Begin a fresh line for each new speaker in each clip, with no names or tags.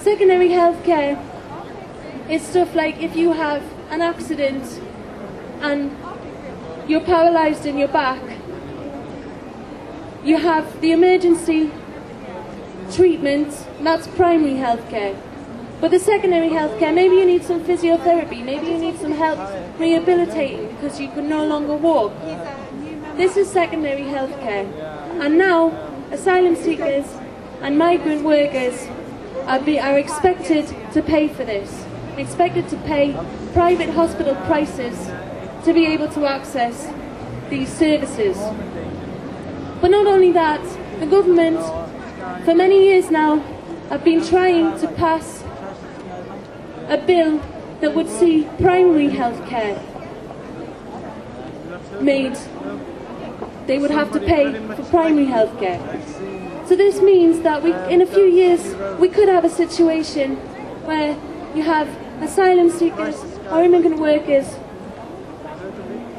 Secondary healthcare is stuff like if you have an accident and you're paralysed in your back, you have the emergency treatment, that's primary healthcare. But the secondary healthcare, maybe you need some physiotherapy, maybe you need some help rehabilitating because you can no longer walk. This is secondary healthcare. And now, asylum seekers and migrant workers are expected to pay for this, expected to pay private hospital prices to be able to access these services. But not only that, the government, for many years now, have been trying to pass a bill that would see primary health care made. They would have to pay for primary health care. So this means that in a few years we could have a situation where you have asylum seekers or immigrant workers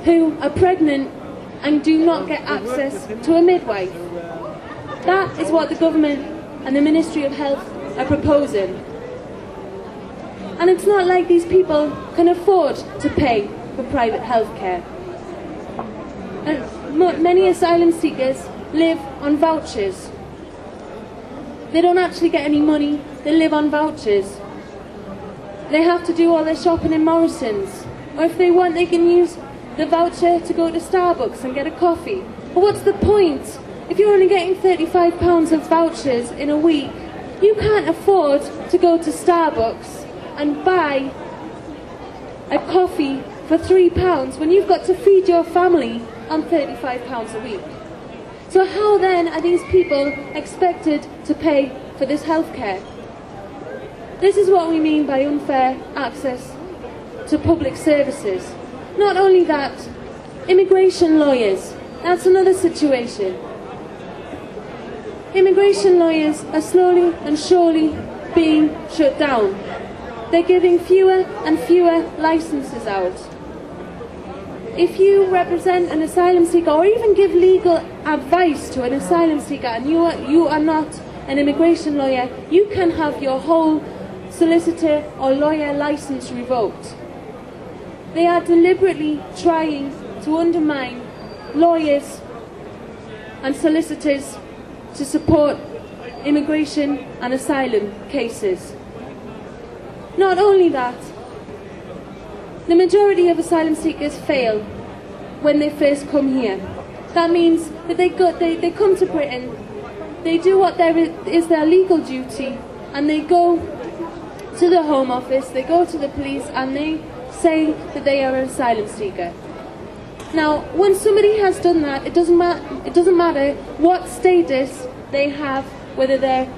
who are pregnant and do not get access to a midwife. That is what the government and the Ministry of Health are proposing. And it's not like these people can afford to pay for private health care. Many asylum seekers live on vouchers. They don't actually get any money, they live on vouchers. They have to do all their shopping in Morrison's. Or if they want, they can use the voucher to go to Starbucks and get a coffee. But what's the point? If you're only getting £35 of vouchers in a week, you can't afford to go to Starbucks and buy a coffee for £3 when you've got to feed your family on £35 a week. So how then are these people expected to pay for this healthcare? This is what we mean by unfair access to public services. Not only that, immigration lawyers, that's another situation. Immigration lawyers are slowly and surely being shut down. They're giving fewer and fewer licences out. If you represent an asylum seeker or even give legal advice to an asylum seeker and you are not an immigration lawyer, you can have your whole solicitor or lawyer licence revoked. They are deliberately trying to undermine lawyers and solicitors to support immigration and asylum cases. Not only that, the majority of asylum seekers fail when they first come here. That means that they come to Britain, they do what is their legal duty, and they go to the Home Office, they go to the police, and they say that they are an asylum seeker. Now, when somebody has done that, it doesn't matter what status they have, whether their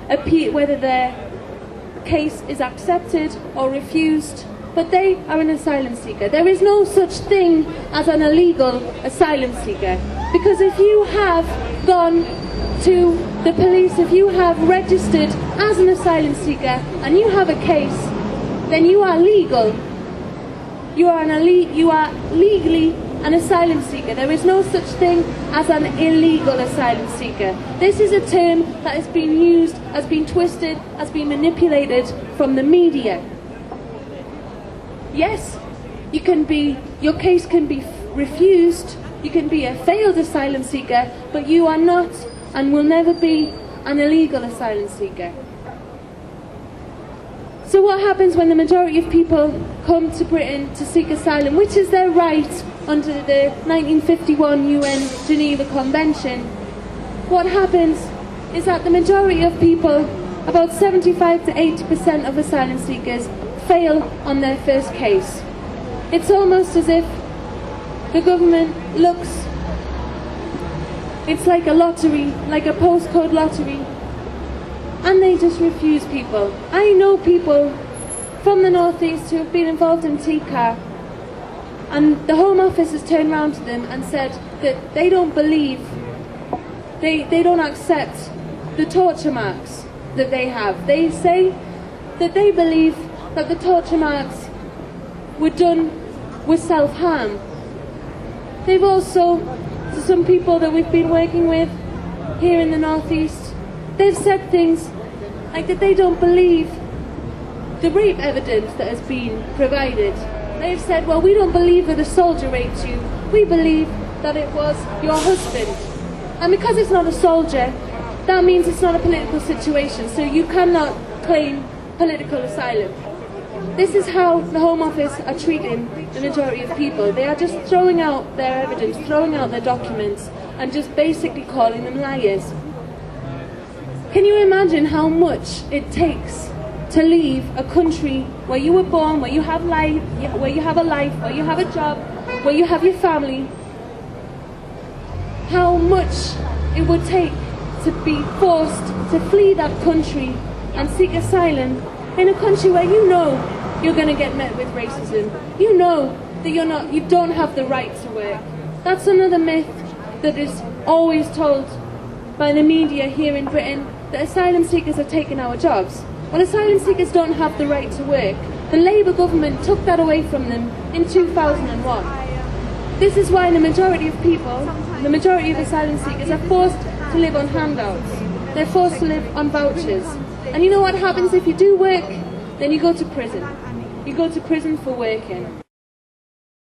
case is accepted or refused, but they are an asylum seeker. There is no such thing as an illegal asylum seeker, because if you have gone to the police, if you have registered as an asylum seeker and you have a case, then you are legal. You are legally an asylum seeker. There is no such thing as an illegal asylum seeker. This is a term that has been used, has been twisted, has been manipulated from the media. Yes, your case can be refused, you can be a failed asylum seeker, but you are not and will never be an illegal asylum seeker. So what happens when the majority of people come to Britain to seek asylum, which is their right under the 1951 UN Geneva Convention? What happens is that the majority of people, about 75 to 80% of asylum seekers, fail on their first case. It's almost as if the government looks, it's like a lottery, like a postcode lottery, and they just refuse people. I know people from the northeast who have been involved in TCAR, and the Home Office has turned around to them and said that they don't believe, they don't accept the torture marks that they have. They say that they believe that the torture marks were done with self-harm. They've also, to some people that we've been working with here in the northeast, they've said things like that they don't believe the rape evidence that has been provided. They've said, well, we don't believe that a soldier raped you. We believe that it was your husband. And because it's not a soldier, that means it's not a political situation, so you cannot claim political asylum. This is how the Home Office are treating the majority of people. They are just throwing out their evidence, throwing out their documents, and just basically calling them liars. Can you imagine how much it takes to leave a country where you were born, where you have life, where you have a life, where you have a job, where you have your family? How much it would take to be forced to flee that country and seek asylum in a country where you know you're going to get met with racism. You know that you don't have the right to work. That's another myth that is always told by the media here in Britain, that asylum seekers are taking our jobs. Well, asylum seekers don't have the right to work. The Labour government took that away from them in 2001. This is why the majority of people, the majority of asylum seekers, are forced to live on handouts. They're forced to live on vouchers. And you know what happens if you do work? Then you go to prison. You go to prison for working.